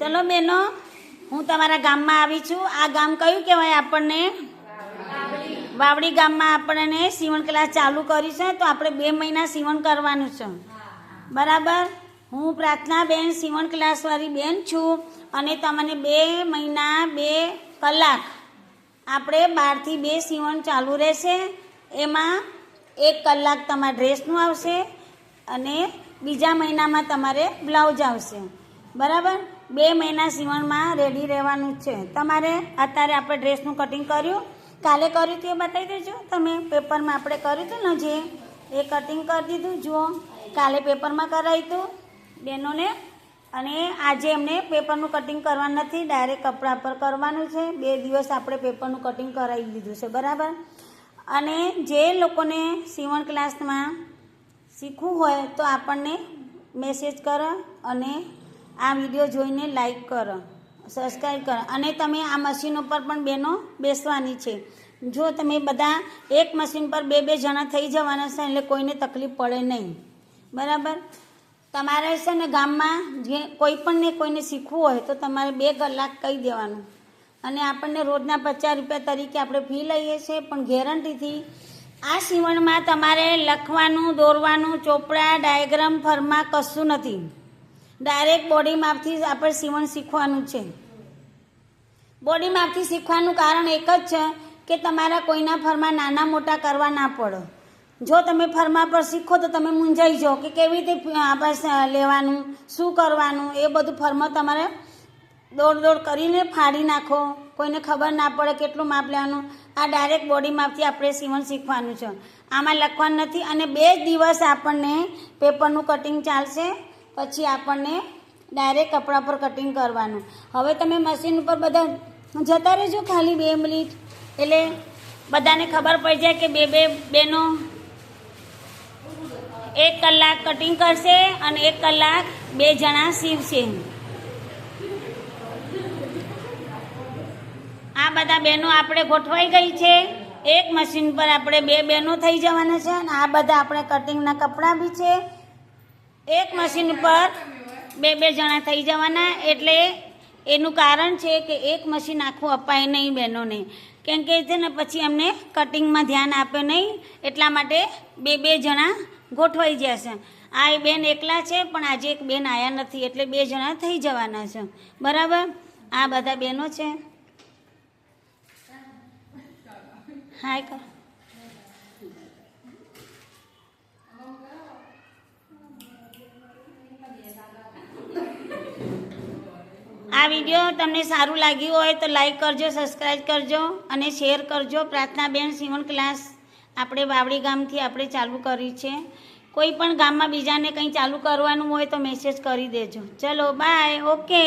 ચલો બહેનો, હું તમારા ગામમાં આવી છું. આ ગામ કયું કહેવાય આપણને? વાવડી ગામમાં આપણને સીવણ ક્લાસ ચાલુ કરી છે. તો આપણે 2 મહિના સીવણ કરવાનું છે, બરાબર. હું પ્રાર્થનાબેન સીવણ ક્લાસવાળી બેન છું અને તમને 2 મહિના 2 કલાક આપણે 12 થી 2 સીવણ ચાલુ રહેશે. એમાં 1 કલાક તમારા ડ્રેસનું આવશે અને બીજા મહિનામાં તમારે બ્લાઉઝ આવશે, બરાબર. 2 મહિના સીવણમાં રેડી રહેવાનું છે તમારે. અત્યારે આપણે ડ્રેસનું કટિંગ કર્યું, કાલે કર્યું હતું એ બતાવી દેજો તમે. પેપરમાં આપણે કર્યું હતું ને જે, એ કટિંગ કરી દીધું. જુઓ, કાલે પેપરમાં કરાવ્યું હતું બહેનોને અને આજે એમને પેપરનું કટિંગ કરવાનું નથી, ડાયરેક્ટ કપડા પર કરવાનું છે. 2 દિવસ આપણે પેપરનું કટિંગ કરાવી દીધું છે, બરાબર. અને જે લોકોને સીવણ ક્લાસમાં શીખવું હોય તો આપણને મેસેજ કરો અને આ વિડીયો જોઈને લાઈક કરો, સબસ્ક્રાઈબ કરો. અને તમે આ મશીન ઉપર પણ બહેનો બેસવાની છે. જો તમે બધા એક મશીન પર 2 જણા થઈ જવાના છે એટલે કોઈને તકલીફ પડે નહીં, બરાબર. તમારે છે ને ગામમાં જે કોઈ પણને કોઈને શીખવું હોય તો તમારે 2 કલાક કહી દેવાનું. અને આપણને રોજના 50 રૂપિયા તરીકે આપણે ફી લઈએ છીએ, પણ ગેરંટીથી આ સીવણમાં તમારે લખવાનું, દોરવાનું, ચોપડા, ડાયાગ્રામ, ફરમા કશું નથી. ડાયરેક્ટ બોડી માપથી આપણે સીવણ શીખવાનું છે. બોડી માપથી શીખવાનું કારણ એક જ છે કે તમારા કોઈના ફરમા નાના મોટા કરવા ના પડે. જો તમે ફરમા પર શીખો તો તમે મૂંઝાઈ જાઓ કે કેવી રીતે આપણે લેવાનું, શું કરવાનું. એ બધું ફરમા તમારે દોડ કરીને ફાડી નાખો, કોઈને ખબર ના પડે કેટલું માપ લેવાનું. આ ડાયરેક્ટ બોડી માપથી આપણે સીવણ શીખવાનું છે. આમાં લખવાનું નથી. અને 2 દિવસ આપણને પેપરનું કટિંગ ચાલશે, પછી આપણને ડાયરેક્ટ કપડા પર કટિંગ કરવાનું. હવે તમે મશીન ઉપર બધા જતા રહેજો ખાલી 2 મિનિટ, એટલે બધાને ખબર પડી જાય કે 2 બહેનો 1 કલાક કટિંગ કરશે અને 1 કલાક 2 જણા સીવશે. આ બધા બહેનો આપણે ગોઠવાઈ ગઈ છે. એક મશીન પર આપણે 2 બહેનો થઈ જવાના છે અને આ બધા આપણે કટિંગના કપડાં બી છે. એક મશીન પર 2 જણા થઈ જવાના. એટલે એનું કારણ છે કે એક મશીન આખું અપાય નહીં બહેનોને, કેમ કે છે ને પછી અમને કટિંગમાં ધ્યાન આપે નહીં. એટલા માટે 2 જણા ગોઠવાઈ જશે. આ એ બેન એકલા છે, પણ આજે એક બેન આવ્યા નથી એટલે 2 જણા થઈ જવાના છે, બરાબર. આ બધા બહેનો છે. હાય કર. આ વિડીયો તમને સારું લાગ્યું હોય તો લાઈક કરજો, સબસ્ક્રાઈબ કરજો અને શેર કરજો. પ્રાર્થનાબેન સીવણ ક્લાસ આપણે વાવડી ગામથી આપણે ચાલુ કરી છે. કોઈ પણ ગામમાં બીજાને કંઈ ચાલુ કરવાનું હોય તો મેસેજ કરી દેજો. ચલો બાય, ઓકે.